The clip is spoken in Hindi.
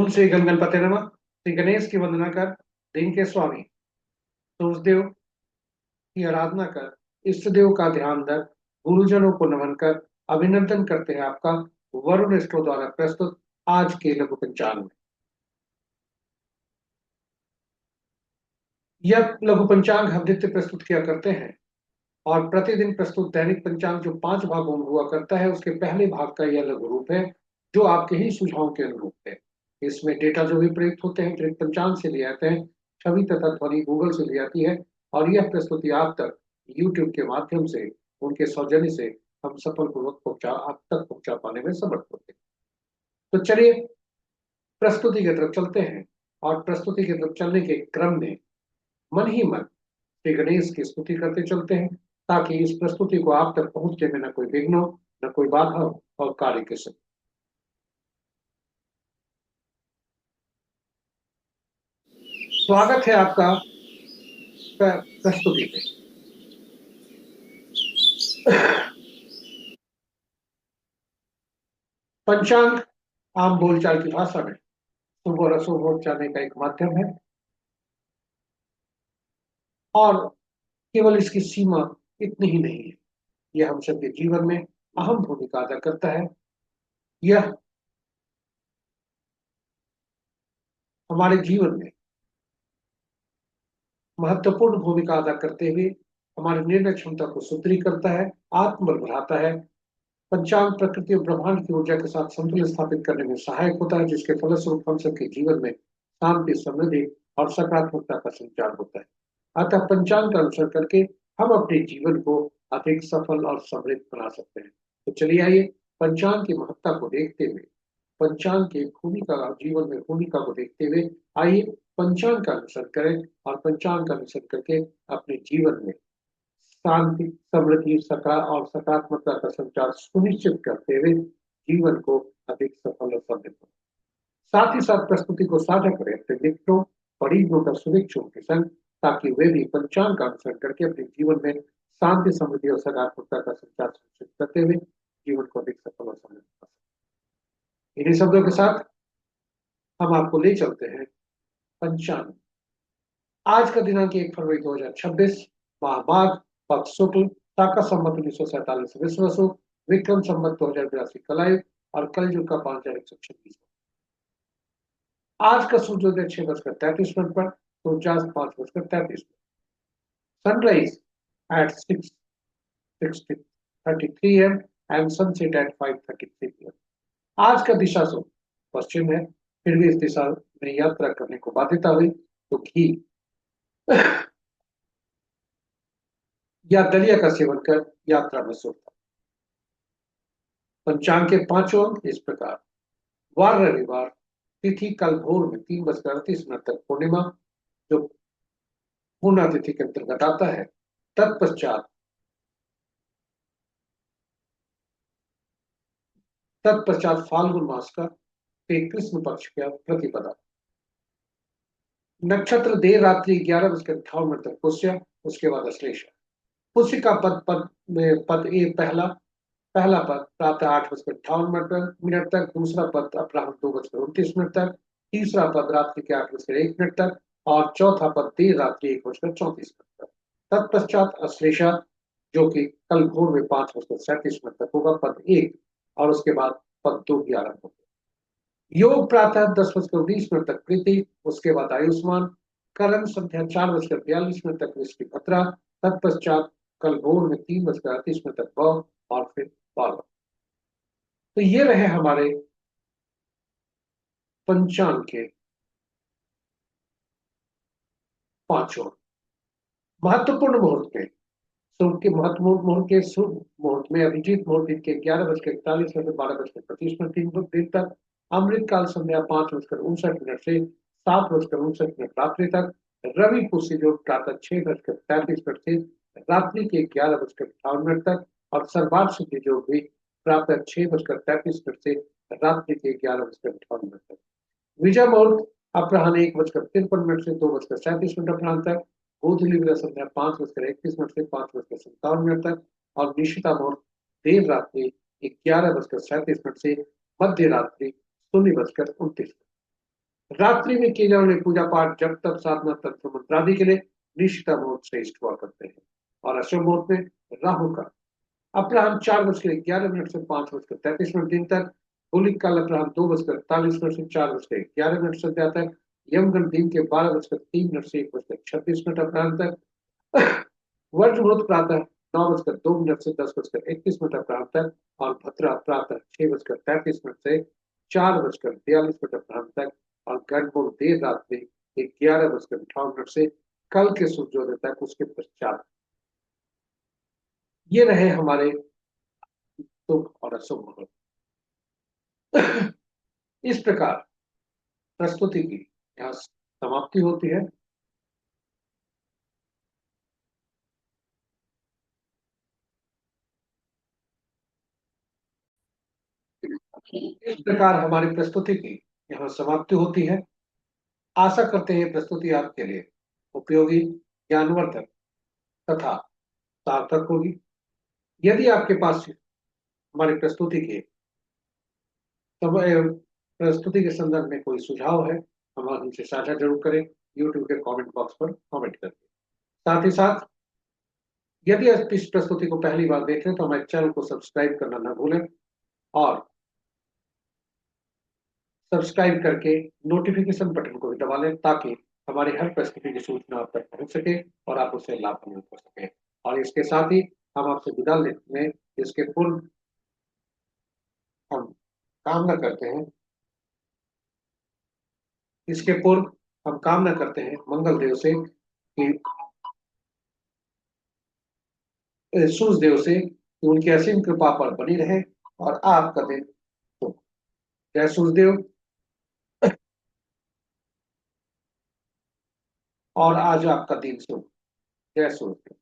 ओम श्री गणपते नमः। श्री गणेश की वंदना कर दिन के स्वामी सूर्यदेव की आराधना कर इष्ट देव का ध्यान रख गुरुजनों को नमन कर अभिनंदन करते हैं आपका वरुण स्टो द्वारा प्रस्तुत आज के लघु पंचांग में। यह लघु पंचांग हम नित्य प्रस्तुत किया करते हैं और प्रतिदिन प्रस्तुत दैनिक पंचांग जो 5 भागों में हुआ करता है उसके पहले भाग का यह लघु रूप है जो आपके ही सुझावों के अनुरूप है। इसमें डेटा जो भी प्रयुक्त होते हैं दैनिक पंचांग से लिए आते हैं, छवि तथा ध्वनि गूगल से ली आती है और यह प्रस्तुति आप तक यूट्यूब के माध्यम से उनके सौजन्य से हम सफल पूर्वक पहुंचा आप तक पहुंचा पाने में समर्थ होते हैं। तो चलिए प्रस्तुति की तरफ चलते हैं और प्रस्तुति की तरफ चलने के क्रम में मन ही मन श्री गणेश की स्तुति करते चलते हैं ताकि इस प्रस्तुति को आप तक पहुंचने में न कोई विघ्न हो, न कोई बाधा हो और कार्य के समय। स्वागत है आपका प्रस्तुति में। पंचांग आम बोलचाल की भाषा में शुभ और अशुभ जानने का एक माध्यम है और केवल इसकी सीमा इतनी ही नहीं है, यह हम सबके जीवन में अहम भूमिका अदा करता है। यह हमारे जीवन में महत्वपूर्ण भूमिका अदा करते हुए हमारे निर्णय क्षमता को सुदृढ़ करता है, आत्मबल बढ़ाता है। पंचांग प्रकृति और ब्रह्मांड की ऊर्जा के साथ संतुलन स्थापित करने में सहायक होता है, जिसके फलस्वरूप हम सबके जीवन में शांति, समृद्धि और सकारात्मकता का संचार होता है। अतः पंचांग का अनुसरण करके हम अपने जीवन को अधिक सफल और समृद्ध बना सकते हैं। तो चलिए आइए पंचांग की महत्ता को देखते हुए, पंचांग की भूमिका जीवन में भूमिका को देखते हुए आइए पंचांग का अनुसरण करें और पंचांग का अनुसरण करके अपने जीवन में शांति, समृद्धि, और सकारात्मकता का संचार सुनिश्चित करते हुए जीवन को अधिक सफल और समृद्ध हो। साथ ही साथ प्रस्तुति को साझा करें अपने मित्रों, परिजनों का शुभेच्छुओं के संग, ताकि वे भी पंचांग का अनुसरण करके अपने जीवन में शांति, समृद्धि और सकारात्मकता का संचार सुनिश्चित करते हुए जीवन को अधिक सफल और समृद्ध कर सकें। इन्हीं शब्दों के साथ हम आपको ले चलते हैं पंचांग। आज का दिनांक 1 फरवरी 2026, माह माघ, पक्ष शुक्ल, शाका संवत 1947 विश्वसु, विक्रम संवत 2082 कलायुग और कलयुग का 5126। आज का सूर्योदय 6:33 पर, सूर्यास्त 5:33। Sunrise at 6:33 am and sunset at 5:33 pm। आज का दिशा सो पश्चिम है, फिर भी इस दिशा में यात्रा करने को बाध्यता हुई तो घी या दलिया का सेवन कर यात्रा में सोता। पंचांग के 5 अंक इस प्रकार। वार रविवार, तिथि कल भोर में 3:38 तक पूर्णिमा जो पूर्णा तिथि के अंतर्गत आता है। तत्पश्चात फाल्गुन मास का कृष्ण पक्ष का प्रतिपदा। नक्षत्र देर रात्रि 11:58 तक पुष्य, उसके बाद अश्लेषा। पुष्य का पद में पद ए पहला पद प्रातः 8:58 तक, दूसरा पद अपराह्न 2:29 तक, तीसरा पद रात्रि के 8:01 तक और चौथा पद देर रात्रि 1:34 तक। तत्पश्चात अश्लेषा जो कि कल भोर में 5:37 तक होगा, पद 1, और उसके बाद पद 2 की आरंभ होगा। योग प्रातः 10:19 तक प्रीति, उसके बाद आयुष्मान। करण संध्या 4:42 तक वृष्टि भद्रा। तत्पश्चात कल भोर में 3:38 तक भव और फिर बालव। तो ये रहे हमारे पंचांग के 5 महत्वपूर्ण मुहूर्त में। शुभ के महत्वपूर्ण मुहूर्त के शुभ मुहूर्त में अभिजीत मुहूर्त दिन के 11:41 से 12:25 दिन तक, अमृत काल संध्या 5:59 से 7:59 रात्रि तक, रवि पुष्य योग प्रातः 6:33 से रात्रि के 11:58 तक और सर्वार्थ सिद्धि योग भी प्रातः 6:33 से रात्रि के 11:58 तक। विजय मुहूर्त अपराह्न 1:53 से 2:37 अपराह्न तक, गोधूली विदा संध्या 5:31 से 5:57 तक और निशिता मुहूर्त देर रात्रि 11:37 से मध्य रात्रि 0:29। रात्रि में किए जाने वाले पूजा पाठ, जप तप, साधना, तंत्र मंत्र आदि के लिए निष्ठा मुहूर्त श्रेष्ठ हुआ करते हैं। और अशुभ मुहूर्त में राहु का अपराह्न 4:11 से 5:33 दिन तक, होलिक काल अपराह्न 2:41 से 4:11 तक, यमगंड दिन के 12:03 से 1:36 अपराह्न तक, वर्ज मुहूर्त प्रातः 9:02 से 10:31 अपराह्न तक, और भद्रा प्रातः 6:33 से 4:42 अपराह्न तक, और गणगौर देर रात में 11:58 से कल के सूर्योदय तक उसके पश्चात। ये रहे हमारे शुभ और अशुभ मुहूर्त। इस प्रकार प्रस्तुति की यहाँ समाप्ति होती है। इस प्रकार हमारी प्रस्तुति की यहाँ समाप्ति होती है। आशा करते हैं प्रस्तुति आपके लिए उपयोगी, ज्ञानवर्धक तथा सार्थक होगी। यदि आपके पास हमारी प्रस्तुति के संदर्भ में कोई सुझाव है, हम हमसे साझा जरूर करें। यूट्यूब के कमेंट बॉक्स पर कमेंट करके। साथ ही साथ यदि आप इस प्रस्तुति को पहली बार देख रहे हैं तो हमारे चैनल को सब्सक्राइब करना न भूलें, और सब्सक्राइब करके नोटिफिकेशन बटन को भी दबा लें, ताकि हमारी हर प्रस्तुति की सूचना आप तक पहुंच सके और आप उससे लाभान्वित हो सके। और इसके साथ ही हम आपसे विदा लेते हैं। इसके पूर्व हम कामना करते हैं इसके पूर्व हम कामना करते हैं मंगल देव से कि सूर्य देव से कि उनकी असीम कृपा पर बनी रहे और आपका दिन शुभ। जय सूर्यदेव। और आज आपका दिन शुभ। जय सूर्यदेव।